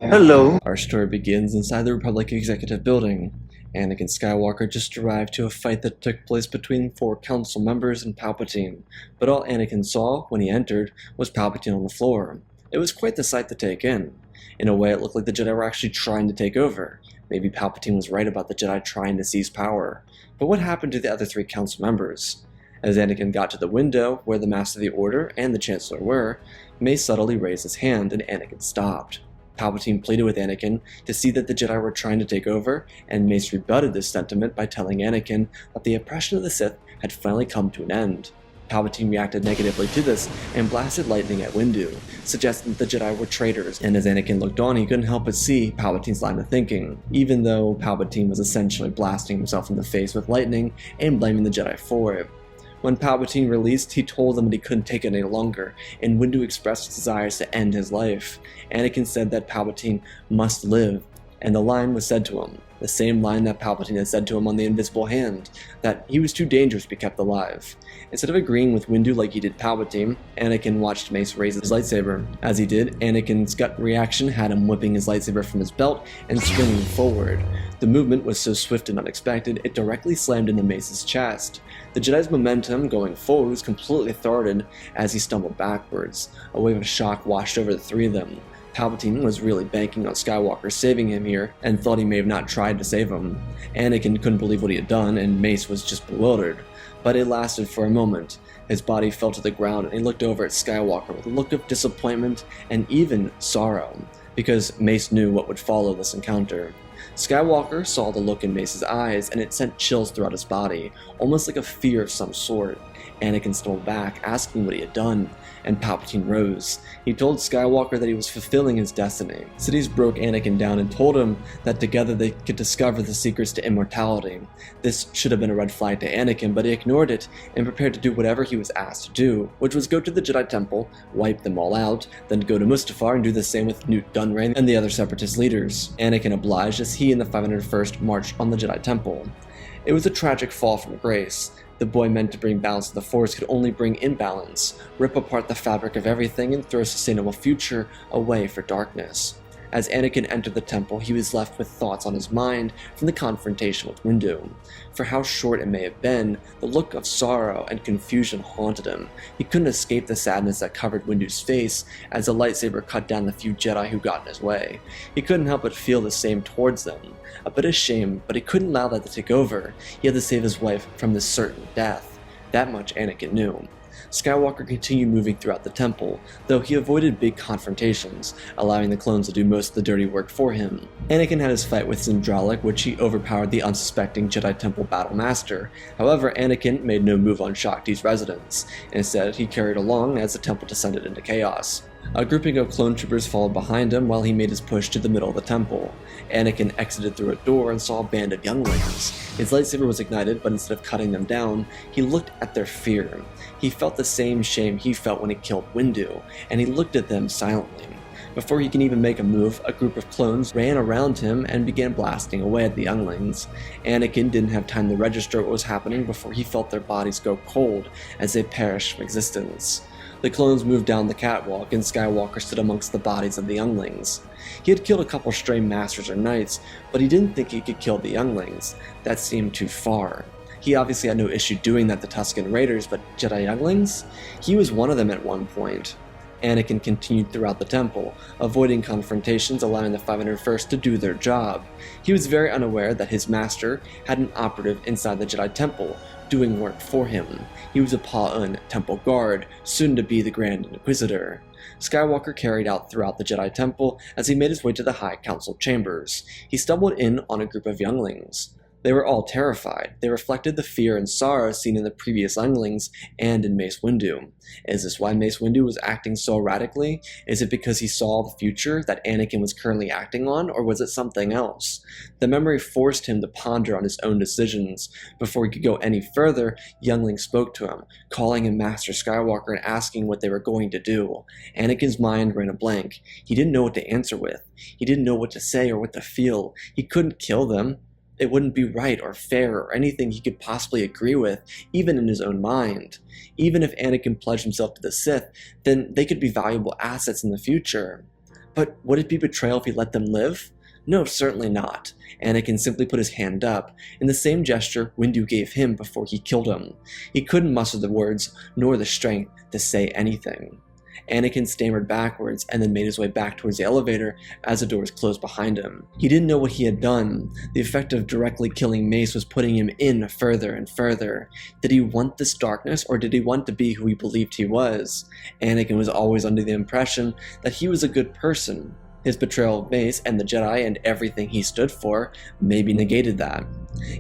Hello! Our story begins inside the Republic Executive Building. Anakin Skywalker just arrived to a fight that took place between 4 council members and Palpatine, but all Anakin saw when he entered was Palpatine on the floor. It was quite the sight to take in. In a way, it looked like the Jedi were actually trying to take over. Maybe Palpatine was right about the Jedi trying to seize power. But what happened to the other 3 council members? As Anakin got to the window where the Master of the Order and the Chancellor were, Mace subtly raised his hand and Anakin stopped. Palpatine pleaded with Anakin to see that the Jedi were trying to take over, and Mace rebutted this sentiment by telling Anakin that the oppression of the Sith had finally come to an end. Palpatine reacted negatively to this and blasted lightning at Windu, suggesting that the Jedi were traitors, and as Anakin looked on, he couldn't help but see Palpatine's line of thinking, even though Palpatine was essentially blasting himself in the face with lightning and blaming the Jedi for it. When Palpatine released, he told them that he couldn't take it any longer, and Windu expressed his desires to end his life. Anakin said that Palpatine must live, and the line was said to him, the same line that Palpatine had said to him on the invisible hand, that he was too dangerous to be kept alive. Instead of agreeing with Windu like he did Palpatine, Anakin watched Mace raise his lightsaber. As he did, Anakin's gut reaction had him whipping his lightsaber from his belt and swinging forward. The movement was so swift and unexpected, it directly slammed into Mace's chest. The Jedi's momentum going forward was completely thwarted as he stumbled backwards. A wave of shock washed over the 3 of them. Palpatine was really banking on Skywalker saving him here, and thought he may have not tried to save him. Anakin couldn't believe what he had done, and Mace was just bewildered. But it lasted for a moment. His body fell to the ground, and he looked over at Skywalker with a look of disappointment and even sorrow, because Mace knew what would follow this encounter. Skywalker saw the look in Mace's eyes, and it sent chills throughout his body, almost like a fear of some sort. Anakin stumbled back, asking what he had done, and Palpatine rose. He told Skywalker that he was fulfilling his destiny. Sidious broke Anakin down and told him that together they could discover the secrets to immortality. This should have been a red flag to Anakin, but he ignored it and prepared to do whatever he was asked to do, which was go to the Jedi Temple, wipe them all out, then go to Mustafar and do the same with Newt Gunray and the other Separatist leaders. Anakin obliged as he and the 501st marched on the Jedi Temple. It was a tragic fall from grace. The boy meant to bring balance to the Force could only bring imbalance, rip apart the fabric of everything, and throw a sustainable future away for darkness. As Anakin entered the temple, he was left with thoughts on his mind from the confrontation with Windu. For how short it may have been, the look of sorrow and confusion haunted him. He couldn't escape the sadness that covered Windu's face as the lightsaber cut down the few Jedi who got in his way. He couldn't help but feel the same towards them. A bit of shame, but he couldn't allow that to take over. He had to save his wife from this certain death. That much Anakin knew. Skywalker continued moving throughout the temple, though he avoided big confrontations, allowing the clones to do most of the dirty work for him. Anakin had his fight with Zindralik, which he overpowered the unsuspecting Jedi Temple Battle Master. However, Anakin made no move on Shakti's residence. Instead, he carried along as the temple descended into chaos. A grouping of clone troopers followed behind him while he made his push to the middle of the temple. Anakin exited through a door and saw a band of younglings. His lightsaber was ignited, but instead of cutting them down, he looked at their fear. He felt the same shame he felt when he killed Windu, and he looked at them silently. Before he can even make a move, a group of clones ran around him and began blasting away at the younglings. Anakin didn't have time to register what was happening before he felt their bodies go cold as they perished from existence. The clones moved down the catwalk, and Skywalker stood amongst the bodies of the younglings. He had killed a couple stray masters or knights, but he didn't think he could kill the younglings. That seemed too far. He obviously had no issue doing that to Tusken Raiders, but Jedi younglings? He was one of them at one point. Anakin continued throughout the temple, avoiding confrontations, allowing the 501st to do their job. He was very unaware that his master had an operative inside the Jedi Temple, doing work for him. He was a Pa'un Temple Guard, soon to be the Grand Inquisitor. Skywalker carried out throughout the Jedi Temple as he made his way to the High Council chambers. He stumbled in on a group of younglings. They were all terrified. They reflected the fear and sorrow seen in the previous younglings and in Mace Windu. Is this why Mace Windu was acting so erratically? Is it because he saw the future that Anakin was currently acting on, or was it something else? The memory forced him to ponder on his own decisions. Before he could go any further, younglings spoke to him, calling him Master Skywalker and asking what they were going to do. Anakin's mind ran a blank. He didn't know what to answer with. He didn't know what to say or what to feel. He couldn't kill them. It wouldn't be right or fair or anything he could possibly agree with, even in his own mind. Even if Anakin pledged himself to the Sith, then they could be valuable assets in the future. But would it be betrayal if he let them live? No, certainly not. Anakin simply put his hand up, in the same gesture Windu gave him before he killed him. He couldn't muster the words, nor the strength, to say anything. Anakin stammered backwards and then made his way back towards the elevator as the doors closed behind him. He didn't know what he had done. The effect of directly killing Mace was putting him in further and further. Did he want this darkness, or did he want to be who he believed he was? Anakin was always under the impression that he was a good person. His betrayal of Mace and the Jedi and everything he stood for maybe negated that.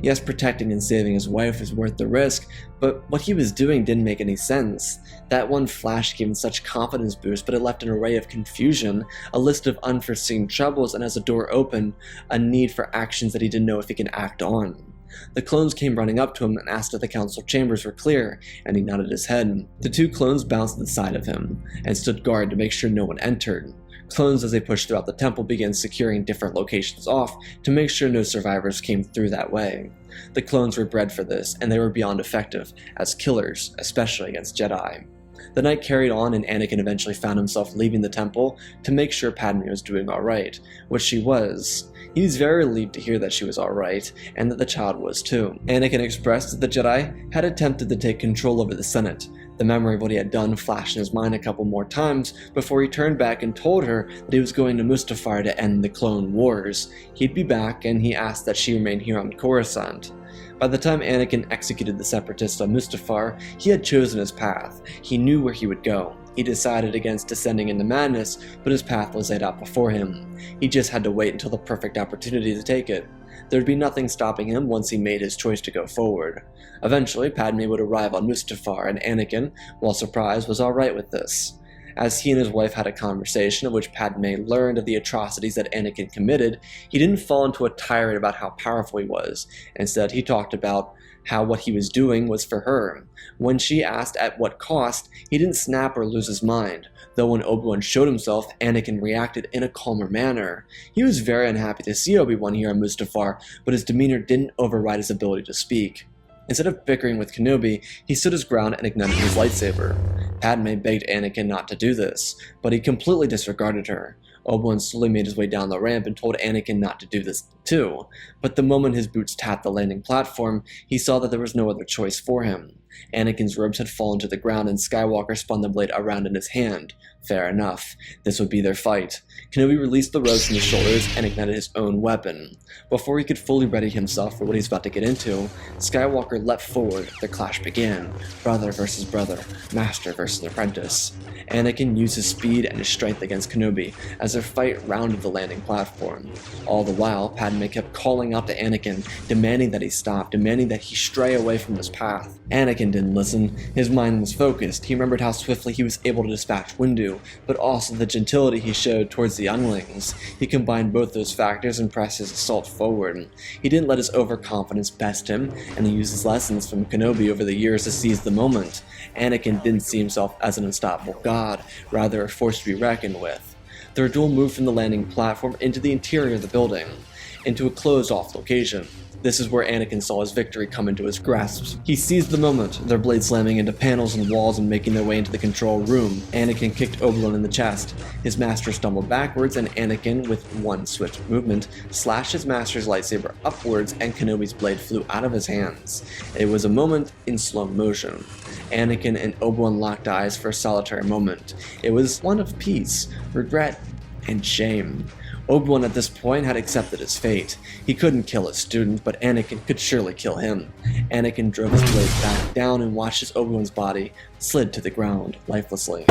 Yes, protecting and saving his wife was worth the risk, but what he was doing didn't make any sense. That one flash gave him such confidence boost, but it left an array of confusion, a list of unforeseen troubles, and as the door opened, a need for actions that he didn't know if he can act on. The clones came running up to him and asked if the council chambers were clear, and he nodded his head. The two clones bounced to the side of him, and stood guard to make sure no one entered. Clones, as they pushed throughout the temple, began securing different locations off to make sure no survivors came through that way. The clones were bred for this, and they were beyond effective as killers, especially against Jedi. The night carried on, and Anakin eventually found himself leaving the temple to make sure Padme was doing alright, which she was. He was very relieved to hear that she was alright, and that the child was too. Anakin expressed that the Jedi had attempted to take control over the Senate. The memory of what he had done flashed in his mind a couple more times before he turned back and told her that he was going to Mustafar to end the Clone Wars. He'd be back, and he asked that she remain here on Coruscant. By the time Anakin executed the Separatists on Mustafar, he had chosen his path. He knew where he would go. He decided against descending into madness, but his path was laid out before him. He just had to wait until the perfect opportunity to take it. There'd be nothing stopping him once he made his choice to go forward. Eventually, Padme would arrive on Mustafar, and Anakin, while surprised, was alright with this. As he and his wife had a conversation in which Padme learned of the atrocities that Anakin committed, he didn't fall into a tirade about how powerful he was. Instead, he talked about how what he was doing was for her. When she asked at what cost, he didn't snap or lose his mind. Though when Obi-Wan showed himself, Anakin reacted in a calmer manner. He was very unhappy to see Obi-Wan here on Mustafar, but his demeanor didn't override his ability to speak. Instead of bickering with Kenobi, he stood his ground and ignited his lightsaber. Padme begged Anakin not to do this, but he completely disregarded her. Obi-Wan slowly made his way down the ramp and told Anakin not to do this too, but the moment his boots tapped the landing platform, he saw that there was no other choice for him. Anakin's robes had fallen to the ground and Skywalker spun the blade around in his hand. Fair enough. This would be their fight. Kenobi released the ropes from his shoulders and ignited his own weapon. Before he could fully ready himself for what he's about to get into, Skywalker leapt forward. The clash began. Brother versus brother. Master versus apprentice. Anakin used his speed and his strength against Kenobi as their fight rounded the landing platform. All the while, Padme kept calling out to Anakin, demanding that he stop, demanding that he stray away from his path. Anakin didn't listen. His mind was focused. He remembered how swiftly he was able to dispatch Windu, but also the gentility he showed towards the younglings. He combined both those factors and pressed his assault forward. He didn't let his overconfidence best him, and he used his lessons from Kenobi over the years to seize the moment. Anakin didn't see himself as an unstoppable god, rather a force to be reckoned with. Their duel moved from the landing platform into the interior of the building, into a closed-off location. This is where Anakin saw his victory come into his grasp. He seized the moment, their blades slamming into panels and walls and making their way into the control room. Anakin kicked Obi-Wan in the chest. His master stumbled backwards, and Anakin, with one swift movement, slashed his master's lightsaber upwards, and Kenobi's blade flew out of his hands. It was a moment in slow motion. Anakin and Obi-Wan locked eyes for a solitary moment. It was one of peace, regret, and shame. Obi-Wan at this point had accepted his fate. He couldn't kill his student, but Anakin could surely kill him. Anakin drove his blade back down and watched as Obi-Wan's body slid to the ground, lifelessly.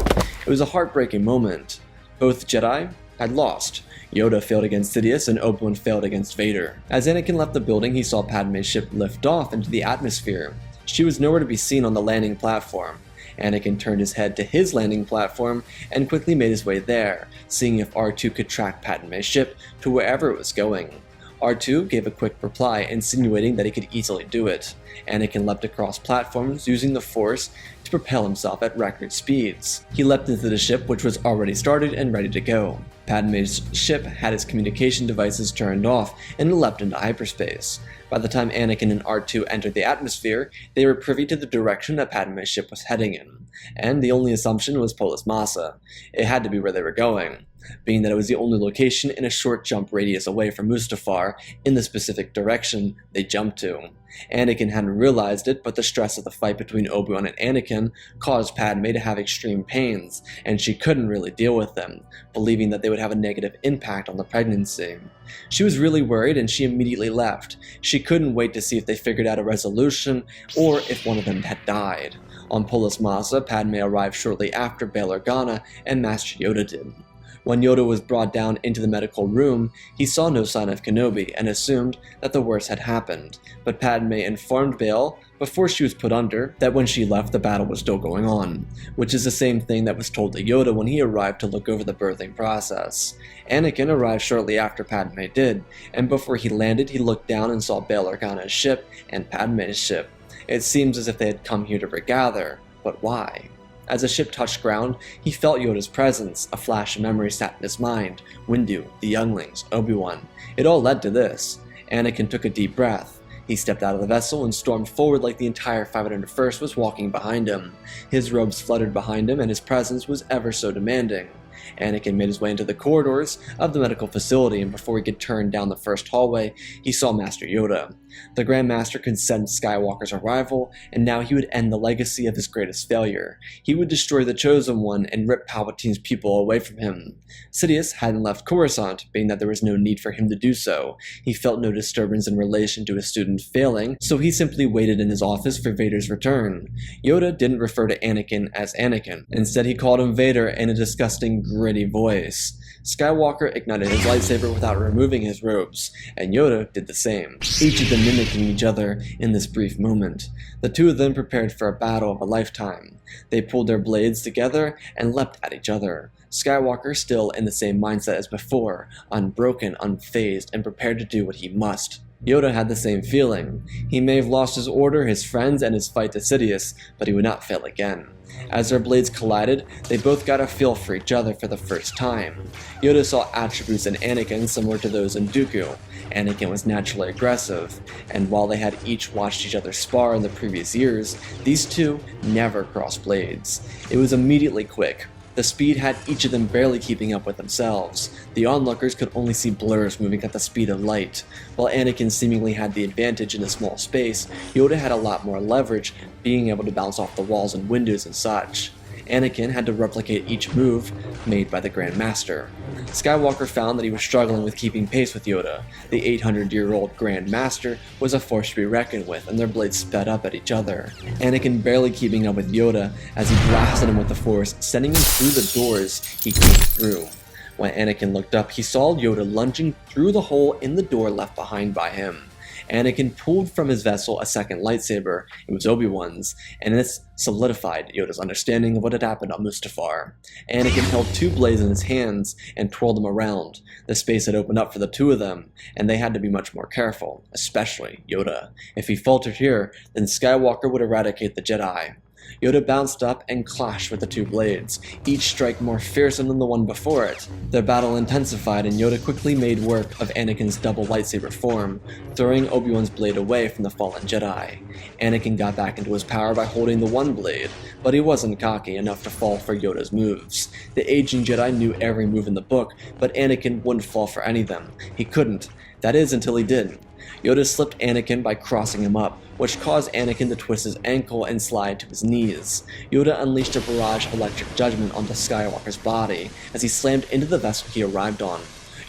It was a heartbreaking moment. Both Jedi had lost. Yoda failed against Sidious, and Obi-Wan failed against Vader. As Anakin left the building, he saw Padme's ship lift off into the atmosphere. She was nowhere to be seen on the landing platform. Anakin turned his head to his landing platform and quickly made his way there, seeing if R2 could track Padme's ship to wherever it was going. R2 gave a quick reply, insinuating that he could easily do it. Anakin leapt across platforms, using the Force to propel himself at record speeds. He leapt into the ship, which was already started and ready to go. Padme's ship had its communication devices turned off, and it leapt into hyperspace. By the time Anakin and R2 entered the atmosphere, they were privy to the direction that Padme's ship was heading in, and the only assumption was Polis Massa. It had to be where they were going. being that it was the only location in a short jump radius away from Mustafar in the specific direction they jumped to. Anakin hadn't realized it, but the stress of the fight between Obi-Wan and Anakin caused Padme to have extreme pains, and she couldn't really deal with them, believing that they would have a negative impact on the pregnancy. She was really worried, and she immediately left. She couldn't wait to see if they figured out a resolution, or if one of them had died. On Polis Massa, Padme arrived shortly after Bail Organa and Master Yoda did. When Yoda was brought down into the medical room, he saw no sign of Kenobi and assumed that the worst had happened, but Padme informed Bail before she was put under that when she left the battle was still going on, which is the same thing that was told to Yoda when he arrived to look over the birthing process. Anakin arrived shortly after Padme did, and before he landed he looked down and saw Bail Organa's ship and Padme's ship. It seems as if they had come here to regather, but why? As the ship touched ground, he felt Yoda's presence. A flash of memory sat in his mind. Windu, the younglings, Obi-Wan. It all led to this. Anakin took a deep breath. He stepped out of the vessel and stormed forward like the entire 501st was walking behind him. His robes fluttered behind him and his presence was ever so demanding. Anakin made his way into the corridors of the medical facility, and before he could turn down the first hallway, he saw Master Yoda. The Grand Master could sense Skywalker's arrival, and now he would end the legacy of his greatest failure. He would destroy the Chosen One and rip Palpatine's people away from him. Sidious hadn't left Coruscant, being that there was no need for him to do so. He felt no disturbance in relation to his student failing, so he simply waited in his office for Vader's return. Yoda didn't refer to Anakin as Anakin. Instead, he called him Vader in a disgusting, gritty voice. Skywalker ignited his lightsaber without removing his robes, and Yoda did the same, each of them mimicking each other in this brief moment. The two of them prepared for a battle of a lifetime. They pulled their blades together and leapt at each other. Skywalker still in the same mindset as before, unbroken, unfazed, and prepared to do what he must. Yoda had the same feeling. He may have lost his order, his friends, and his fight to Sidious, but he would not fail again. As their blades collided, they both got a feel for each other for the first time. Yoda saw attributes in Anakin similar to those in Dooku. Anakin was naturally aggressive, and while they had each watched each other spar in the previous years, these two never crossed blades. It was immediately quick. The speed had each of them barely keeping up with themselves. The onlookers could only see blurs moving at the speed of light. While Anakin seemingly had the advantage in a small space, Yoda had a lot more leverage, being able to bounce off the walls and windows and such. Anakin had to replicate each move made by the Grand Master. Skywalker found that he was struggling with keeping pace with Yoda. The 800-year-old Grand Master was a force to be reckoned with, and their blades sped up at each other. Anakin barely keeping up with Yoda as he blasted him with the Force, sending him through the doors he came through. When Anakin looked up, he saw Yoda lunging through the hole in the door left behind by him. Anakin pulled from his vessel a second lightsaber. It was Obi-Wan's, and this solidified Yoda's understanding of what had happened on Mustafar. Anakin held two blades in his hands and twirled them around. The space had opened up for the two of them, and they had to be much more careful, especially Yoda. If he faltered here, then Skywalker would eradicate the Jedi. Yoda bounced up and clashed with the two blades, each strike more fearsome than the one before it. Their battle intensified, and Yoda quickly made work of Anakin's double lightsaber form, throwing Obi-Wan's blade away from the fallen Jedi. Anakin got back into his power by holding the one blade, but he wasn't cocky enough to fall for Yoda's moves. The aging Jedi knew every move in the book, but Anakin wouldn't fall for any of them. He couldn't. That is, until he did. Yoda slipped Anakin by crossing him up, which caused Anakin to twist his ankle and slide to his knees. Yoda unleashed a barrage of electric judgment onto Skywalker's body as he slammed into the vessel he arrived on.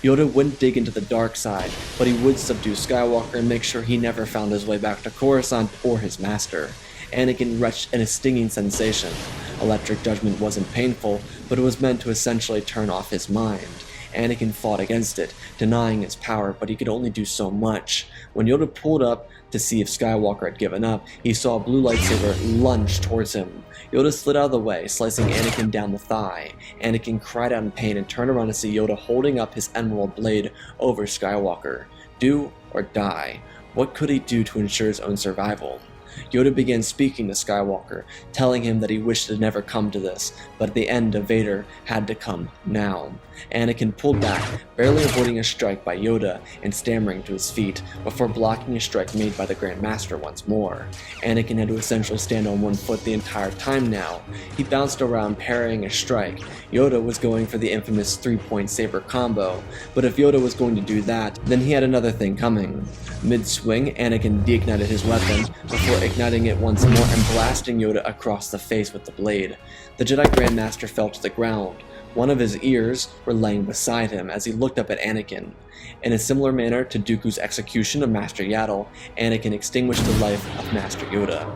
Yoda wouldn't dig into the dark side, but he would subdue Skywalker and make sure he never found his way back to Coruscant or his master. Anakin retched in a stinging sensation. Electric judgment wasn't painful, but it was meant to essentially turn off his mind. Anakin fought against it, denying its power, but he could only do so much. When Yoda pulled up to see if Skywalker had given up, he saw a blue lightsaber lunge towards him. Yoda slid out of the way, slicing Anakin down the thigh. Anakin cried out in pain and turned around to see Yoda holding up his emerald blade over Skywalker. Do or die. What could he do to ensure his own survival? Yoda began speaking to Skywalker, telling him that he wished it had never come to this, but the end of Vader had to come now. Anakin pulled back, barely avoiding a strike by Yoda and stammering to his feet before blocking a strike made by the Grand Master once more. Anakin had to essentially stand on one foot the entire time now. He bounced around parrying a strike. Yoda was going for the infamous 3-point saber combo, but if Yoda was going to do that, then he had another thing coming. Mid-swing, Anakin deignited his weapon before igniting it once more and blasting Yoda across the face with the blade. The Jedi Grandmaster fell to the ground. One of his ears were laying beside him as he looked up at Anakin. In a similar manner to Dooku's execution of Master Yaddle, Anakin extinguished the life of Master Yoda.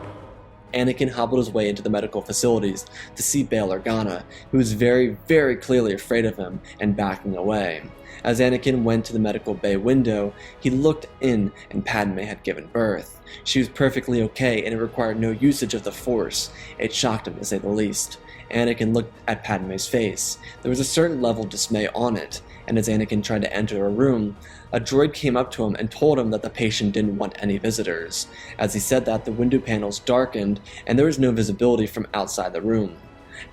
Anakin hobbled his way into the medical facilities to see Bail Organa, who was very, very clearly afraid of him and backing away. As Anakin went to the medical bay window, he looked in and Padme had given birth. She was perfectly okay and it required no usage of the Force. It shocked him to say the least. Anakin looked at Padme's face. There was a certain level of dismay on it, and as Anakin tried to enter a room, a droid came up to him and told him that the patient didn't want any visitors. As he said that, the window panels darkened and there was no visibility from outside the room.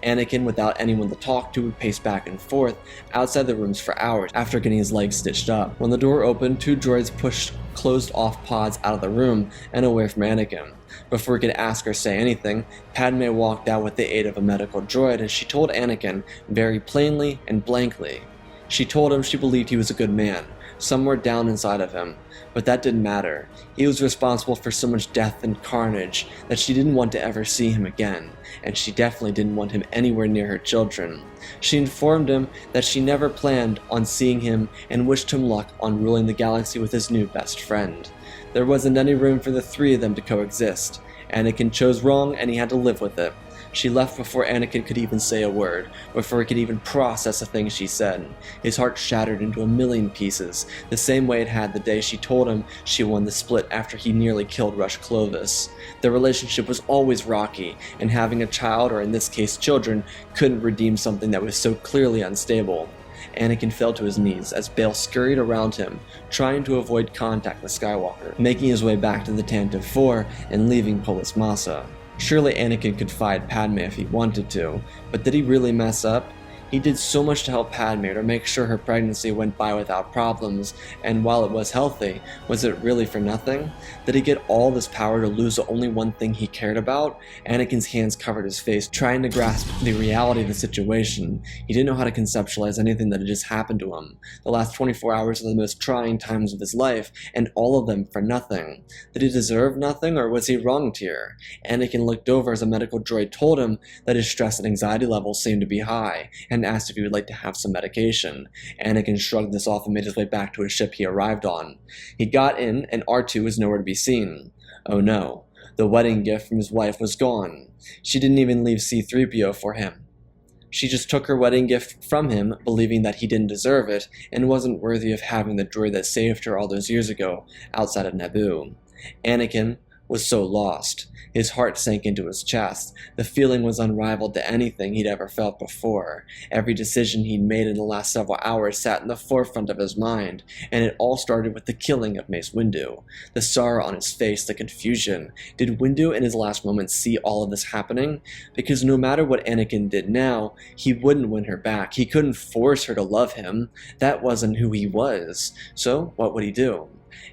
Anakin, without anyone to talk to, would pace back and forth outside the rooms for hours after getting his legs stitched up. When the door opened, 2 droids pushed closed-off pods out of the room and away from Anakin. Before he could ask or say anything, Padme walked out with the aid of a medical droid and she told Anakin very plainly and blankly. She told him she believed he was a good man, somewhere down inside of him, but that didn't matter. He was responsible for so much death and carnage that she didn't want to ever see him again, and she definitely didn't want him anywhere near her children. She informed him that she never planned on seeing him and wished him luck on ruling the galaxy with his new best friend. There wasn't any room for the 3 of them to coexist. Anakin chose wrong and he had to live with it. She left before Anakin could even say a word, before he could even process a thing she said. His heart shattered into a million pieces, the same way it had the day she told him she won the split after he nearly killed Rush Clovis. Their relationship was always rocky, and having a child, or in this case children, couldn't redeem something that was so clearly unstable. Anakin fell to his knees as Bail scurried around him, trying to avoid contact with Skywalker, making his way back to the Tantive 4 and leaving Polis Massa. Surely Anakin could fight Padme if he wanted to, but did he really mess up? He did so much to help Padme to make sure her pregnancy went by without problems, and while it was healthy, was it really for nothing? Did he get all this power to lose the only one thing he cared about? Anakin's hands covered his face, trying to grasp the reality of the situation. He didn't know how to conceptualize anything that had just happened to him. The last 24 hours were the most trying times of his life, and all of them for nothing. Did he deserve nothing, or was he wronged here? Anakin looked over as a medical droid told him that his stress and anxiety levels seemed to be high, and asked if he would like to have some medication. Anakin shrugged this off and made his way back to a ship he arrived on. He got in, and R2 was nowhere to be seen. Oh no, the wedding gift from his wife was gone. She didn't even leave C-3PO for him. She just took her wedding gift from him, believing that he didn't deserve it, and wasn't worthy of having the droid that saved her all those years ago, outside of Naboo. Anakin was so lost. His heart sank into his chest. The feeling was unrivaled to anything he'd ever felt before. Every decision he'd made in the last several hours sat in the forefront of his mind, and it all started with the killing of Mace Windu. The sorrow on his face, the confusion. Did Windu in his last moments see all of this happening? Because no matter what Anakin did now, he wouldn't win her back. He couldn't force her to love him. That wasn't who he was. So what would he do?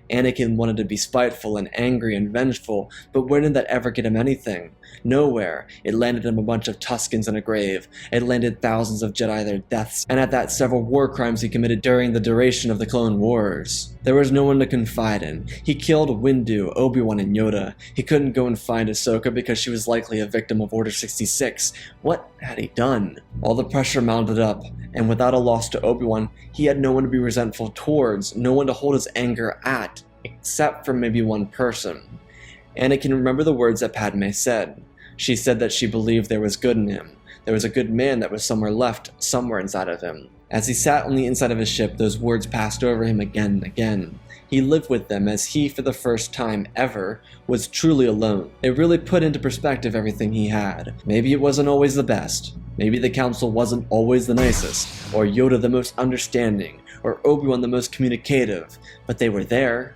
Anakin wanted to be spiteful and angry and vengeful, but where did that ever get him anything? Nowhere. It landed him a bunch of Tuskens in a grave. It landed thousands of Jedi their deaths, and at that several war crimes he committed during the duration of the Clone Wars. There was no one to confide in. He killed Windu, Obi-Wan, and Yoda. He couldn't go and find Ahsoka because she was likely a victim of Order 66. What had he done? All the pressure mounted up, and without a loss to Obi-Wan, he had no one to be resentful towards, no one to hold his anger at, except for maybe one person. Anakin remembered the words that Padme said. She said that she believed there was good in him. There was a good man that was somewhere inside of him. As he sat on the inside of his ship, those words passed over him again and again. He lived with them as he, for the first time ever, was truly alone. It really put into perspective everything he had. Maybe it wasn't always the best. Maybe the Council wasn't always the nicest, or Yoda the most understanding, or Obi-Wan the most communicative, but they were there.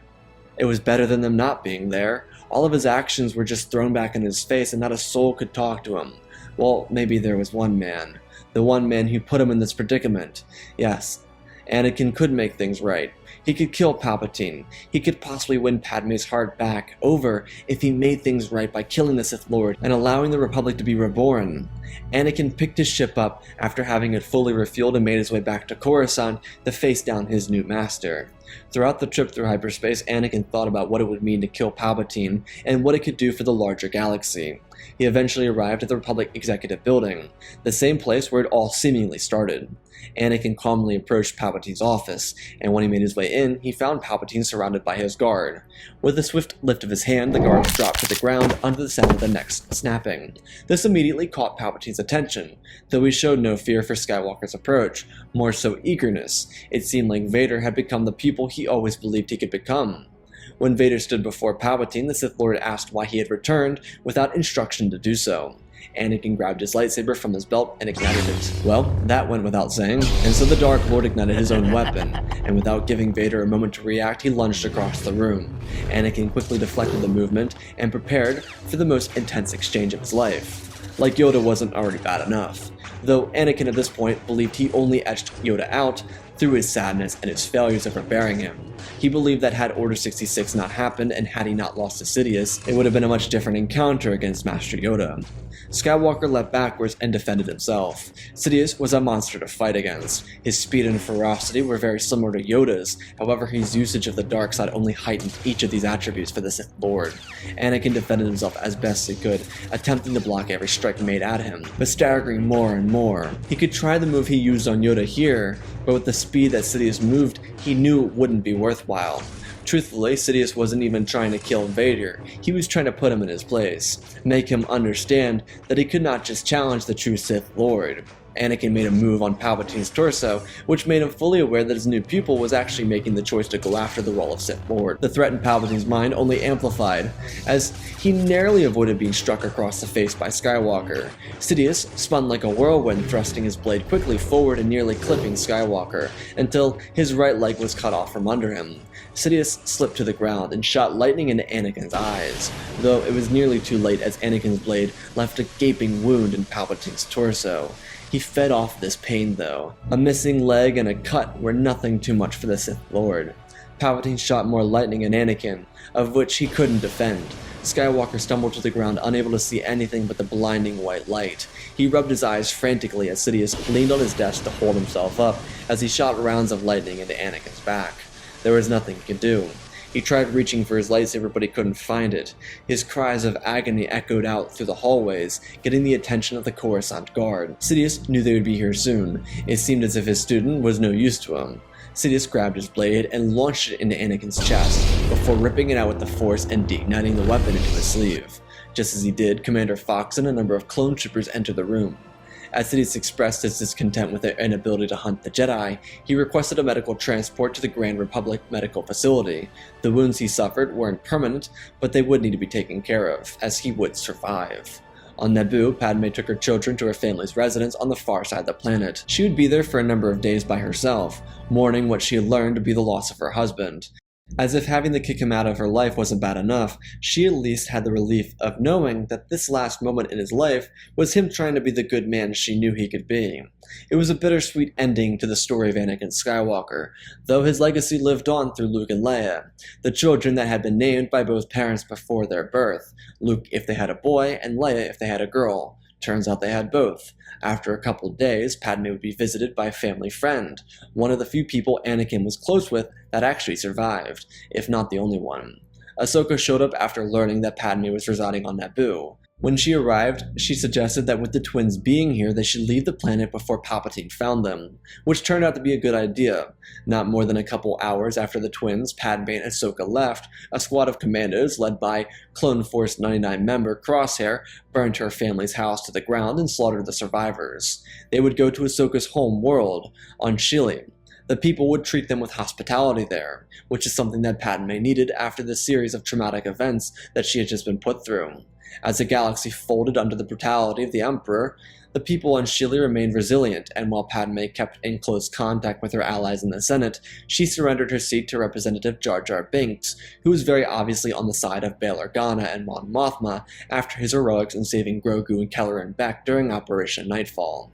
It was better than them not being there. All of his actions were just thrown back in his face and not a soul could talk to him. Well, maybe there was one man. the one man who put him in this predicament. Yes, Anakin could make things right. He could kill Palpatine. He could possibly win Padme's heart back over if he made things right by killing the Sith Lord and allowing the Republic to be reborn. Anakin picked his ship up after having it fully refueled and made his way back to Coruscant to face down his new master. Throughout the trip through hyperspace, Anakin thought about what it would mean to kill Palpatine and what it could do for the larger galaxy. He eventually arrived at the Republic Executive Building, the same place where it all seemingly started. Anakin calmly approached Palpatine's office, and when he made his way in, he found Palpatine surrounded by his guard. With a swift lift of his hand, the guards dropped to the ground under the sound of the necks snapping. This immediately caught Palpatine's attention, though he showed no fear for Skywalker's approach, more so eagerness. It seemed like Vader had become the pupil he always believed he could become. When Vader stood before Palpatine, the Sith Lord asked why he had returned without instruction to do so. Anakin grabbed his lightsaber from his belt and ignited it. Well, that went without saying, and so the Dark Lord ignited his own weapon, and without giving Vader a moment to react, he lunged across the room. Anakin quickly deflected the movement and prepared for the most intense exchange of his life. Like Yoda wasn't already bad enough, though Anakin at this point believed he only edged Yoda out through his sadness and his failures of preparing him. He believed that had Order 66 not happened and had he not lost to Sidious, it would have been a much different encounter against Master Yoda. Skywalker leapt backwards and defended himself. Sidious was a monster to fight against. His speed and ferocity were very similar to Yoda's, however his usage of the dark side only heightened each of these attributes for the Sith Lord. Anakin defended himself as best he could, attempting to block every strike made at him, but staggering more and more. He could try the move he used on Yoda here, but with the speed that Sidious moved, he knew it wouldn't be worthwhile. Truthfully, Sidious wasn't even trying to kill Vader, he was trying to put him in his place, make him understand that he could not just challenge the true Sith Lord. Anakin made a move on Palpatine's torso, which made him fully aware that his new pupil was actually making the choice to go after the role of Sith Lord. The threat in Palpatine's mind only amplified, as he narrowly avoided being struck across the face by Skywalker. Sidious spun like a whirlwind, thrusting his blade quickly forward and nearly clipping Skywalker, until his right leg was cut off from under him. Sidious slipped to the ground and shot lightning into Anakin's eyes, though it was nearly too late as Anakin's blade left a gaping wound in Palpatine's torso. He fed off this pain though. A missing leg and a cut were nothing too much for the Sith Lord. Palpatine shot more lightning at Anakin, of which he couldn't defend. Skywalker stumbled to the ground, unable to see anything but the blinding white light. He rubbed his eyes frantically as Sidious leaned on his desk to hold himself up as he shot rounds of lightning into Anakin's back. There was nothing he could do. He tried reaching for his lightsaber, but he couldn't find it. His cries of agony echoed out through the hallways, getting the attention of the Coruscant guard. Sidious knew they would be here soon. It seemed as if his student was no use to him. Sidious grabbed his blade and launched it into Anakin's chest, before ripping it out with the Force and deigniting the weapon into his sleeve. Just as he did, Commander Fox and a number of clone troopers entered the room. As Sidious expressed his discontent with their inability to hunt the Jedi, he requested a medical transport to the Grand Republic Medical Facility. The wounds he suffered weren't permanent, but they would need to be taken care of, as he would survive. On Naboo, Padme took her children to her family's residence on the far side of the planet. She would be there for a number of days by herself, mourning what she had learned to be the loss of her husband. As if having to kick him out of her life wasn't bad enough, she at least had the relief of knowing that this last moment in his life was him trying to be the good man she knew he could be. It was a bittersweet ending to the story of Anakin Skywalker, though his legacy lived on through Luke and Leia, the children that had been named by both parents before their birth, Luke if they had a boy and Leia if they had a girl. Turns out they had both. After a couple of days, Padme would be visited by a family friend, one of the few people Anakin was close with that actually survived, if not the only one. Ahsoka showed up after learning that Padme was residing on Naboo. When she arrived, she suggested that with the twins being here, they should leave the planet before Palpatine found them, which turned out to be a good idea. Not more than a couple hours after the twins, Padme and Ahsoka left, a squad of commandos led by Clone Force 99 member Crosshair burned her family's house to the ground and slaughtered the survivors. They would go to Ahsoka's home world, on Shili. The people would treat them with hospitality there, which is something that Padme needed after the series of traumatic events that she had just been put through. As the galaxy folded under the brutality of the Emperor, the people on Shili remained resilient, and while Padme kept in close contact with her allies in the Senate, she surrendered her seat to Representative Jar Jar Binks, who was very obviously on the side of Bail Organa and Mon Mothma after his heroics in saving Grogu and Kelleran Beck during Operation Nightfall.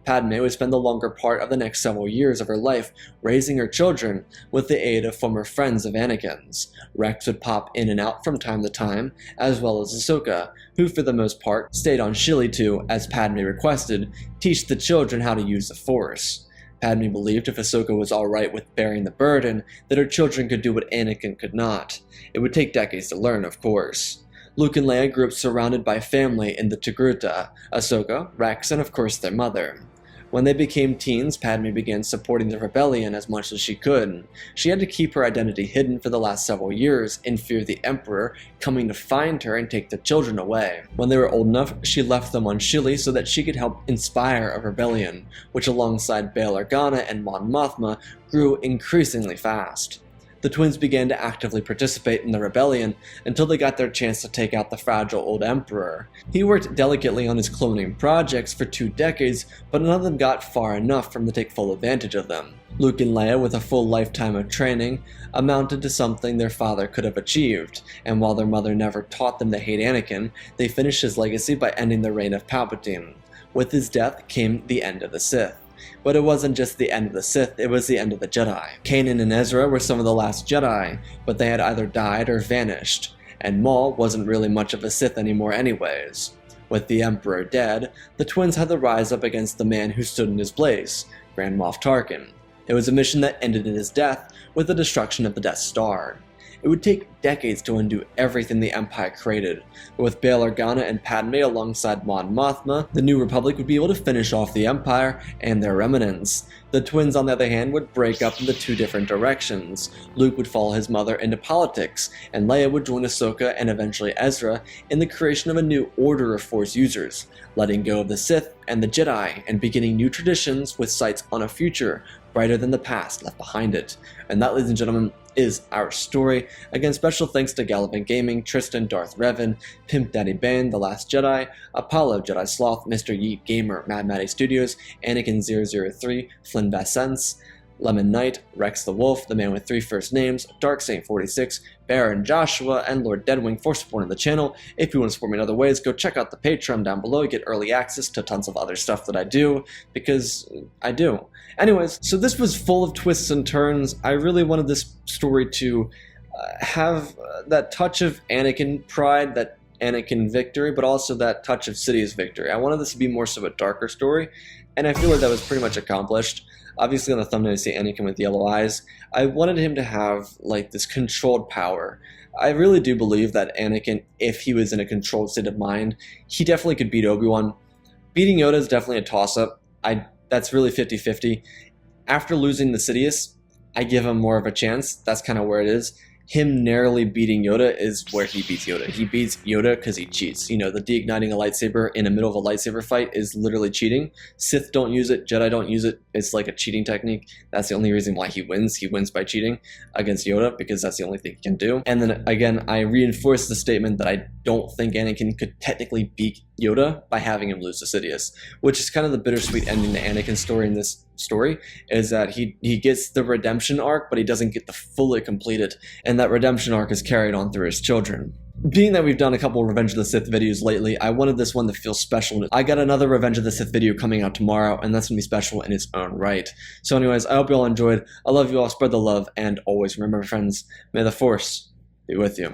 Padme would spend the longer part of the next several years of her life raising her children with the aid of former friends of Anakin's. Rex would pop in and out from time to time, as well as Ahsoka, who for the most part stayed on Shili to, as Padme requested, teach the children how to use the Force. Padme believed if Ahsoka was alright with bearing the burden, that her children could do what Anakin could not. It would take decades to learn, of course. Luke and Leia grew up surrounded by family in the Togruta, Ahsoka, Rex, and of course their mother. When they became teens, Padme began supporting the rebellion as much as she could. She had to keep her identity hidden for the last several years in fear of the Emperor coming to find her and take the children away. When they were old enough, she left them on Shili so that she could help inspire a rebellion, which alongside Bail Organa and Mon Mothma grew increasingly fast. The twins began to actively participate in the rebellion until they got their chance to take out the fragile old Emperor. He worked delicately on his cloning projects for 2 decades, but none of them got far enough for him to take full advantage of them. Luke and Leia, with a full lifetime of training, amounted to something their father could have achieved, and while their mother never taught them to hate Anakin, they finished his legacy by ending the reign of Palpatine. With his death came the end of the Sith. But it wasn't just the end of the Sith, it was the end of the Jedi. Kanan and Ezra were some of the last Jedi, but they had either died or vanished, and Maul wasn't really much of a Sith anymore anyways. With the Emperor dead, the twins had to rise up against the man who stood in his place, Grand Moff Tarkin. It was a mission that ended in his death with the destruction of the Death Star. It would take decades to undo everything the Empire created, but with Bail Organa and Padme alongside Mon Mothma, the New Republic would be able to finish off the Empire and their remnants. The twins, on the other hand, would break up into 2 different directions. Luke would follow his mother into politics, and Leia would join Ahsoka and eventually Ezra in the creation of a new order of Force users, letting go of the Sith and the Jedi, and beginning new traditions with sights on a future brighter than the past left behind it. And that, ladies and gentlemen, is our story. Again, special thanks to Gallivant Gaming, Tristan, Darth Revan, Pimp Daddy Bane, The Last Jedi, Apollo, Jedi Sloth, Mr. Yeet Gamer, Mad Matty Studios, Anakin003, Flynn Bassence, Lemon Knight, Rex the Wolf, The Man with 3 First Names, Dark Saint 46, Baron Joshua, and Lord Deadwing for supporting the channel. If you want to support me in other ways, go check out the Patreon down below. You get early access to tons of other stuff that I do, because I do. Anyways, so this was full of twists and turns. I really wanted this story to have that touch of Anakin pride, that Anakin victory, but also that touch of Sidious victory. I wanted this to be more so a darker story, and I feel like that was pretty much accomplished. Obviously on the thumbnail you see Anakin with yellow eyes. I wanted him to have like this controlled power. I really do believe that Anakin, if he was in a controlled state of mind, he definitely could beat Obi-Wan. Beating Yoda is definitely a toss-up. That's really 50-50. After losing the Sidious, I give him more of a chance. That's kind of where it is. Him narrowly beating Yoda is where he beats Yoda. He beats Yoda because he cheats. You know, the de-igniting a lightsaber in the middle of a lightsaber fight is literally cheating. Sith don't use it. Jedi don't use it. It's like a cheating technique. That's the only reason why he wins. He wins by cheating against Yoda because that's the only thing he can do. And then again, I reinforce the statement that I don't think Anakin could technically beat Yoda by having him lose to Sidious, which is kind of the bittersweet ending to Anakin's story in this story, is that he gets the redemption arc, but he doesn't get to fully complete it, and that redemption arc is carried on through his children. Being that we've done a couple of Revenge of the Sith videos lately, I wanted this one to feel special. I got another Revenge of the Sith video coming out tomorrow, and that's going to be special in its own right. So anyways, I hope you all enjoyed. I love you all, spread the love, and always remember, friends, may the Force be with you.